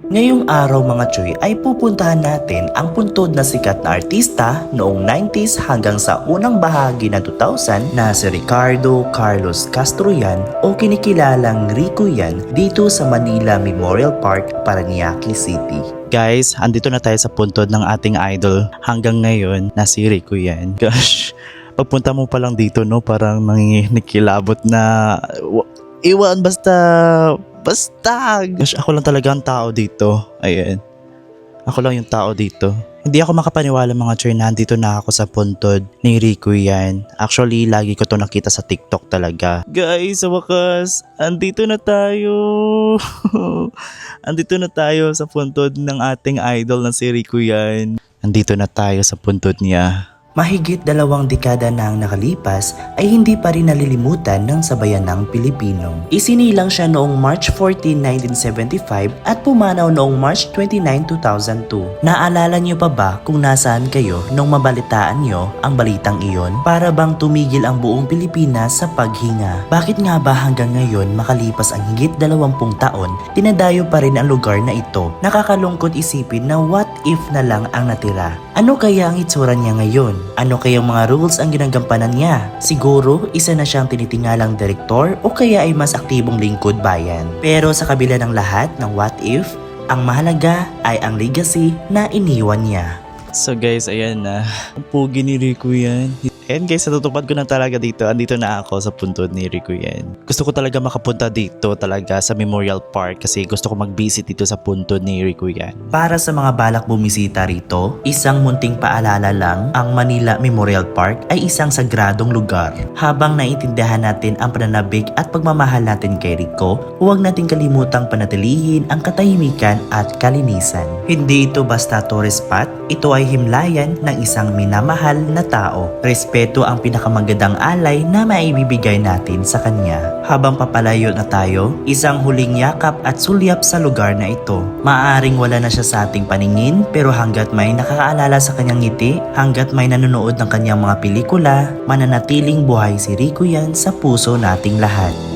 Ngayong araw mga Choy ay pupuntahan natin ang puntod na sikat na artista noong 90s hanggang sa unang bahagi ng 2000 na si Ricardo Carlos Castro yan o kinikilalang Rico yan dito sa Manila Memorial Park, Parañaque City. Guys, andito na tayo sa puntod ng ating idol hanggang ngayon na si Rico yan. Gosh, pagpunta mo pa lang dito no, parang nanginginikilabot na iwan basta gosh, ako lang talaga ang tao dito. Ayan. Ako lang yung tao dito. Hindi ako makapaniwala mga Choy na nandito na ako sa puntod ni Rico yan. Actually, lagi ko to nakita sa TikTok talaga. Guys, sa wakas, andito na tayo. Andito na tayo sa puntod ng ating idol na si Rico yan. Andito na tayo sa puntod niya. Mahigit 2 dekada na ang nakalipas ay hindi pa rin nalilimutan ng sabayanang Pilipino. Isinilang siya noong March 14, 1975 at pumanaw noong March 29, 2002. Naalala niyo pa ba kung nasaan kayo nung mabalitaan niyo ang balitang iyon? Para bang tumigil ang buong Pilipinas sa paghinga? Bakit nga ba hanggang ngayon makalipas ang higit 20 taon, tinadayo pa rin ang lugar na ito? Nakakalungkot isipin na what if na lang ang natira. Ano kaya ang itsura niya ngayon? Ano kayang mga rules ang ginagampanan niya? Siguro, isa na siyang tinitingalang direktor o kaya ay mas aktibong lingkod bayan. Pero sa kabila ng lahat ng what if, ang mahalaga ay ang legacy na iniwan niya. So guys, ayan na. Ang pugi ni Rico yan. Ayan guys, natutupad ko na talaga dito. Andito na ako sa puntod ni Rico yan. Gusto ko talaga makapunta dito talaga sa Memorial Park kasi gusto ko mag-visit dito sa puntod ni Rico yan. Para sa mga balak bumisita rito, isang munting paalala lang, ang Manila Memorial Park ay isang sagradong lugar. Habang naiintindihan natin ang pananabik at pagmamahal natin kay Rico, huwag natin kalimutang panatilihin ang katahimikan at kalinisan. Hindi ito basta tourist spot, ito ay himlayan ng isang minamahal na tao. Respeto ang pinakamagandang alay na maibibigay natin sa kanya. Habang papalayo na tayo, isang huling yakap at sulyap sa lugar na ito. Maaaring wala na siya sa ating paningin, pero hanggat may nakakaalala sa kanyang ngiti, hanggat may nanonood ng kanyang mga pelikula, mananatiling buhay si Rico yan sa puso nating lahat.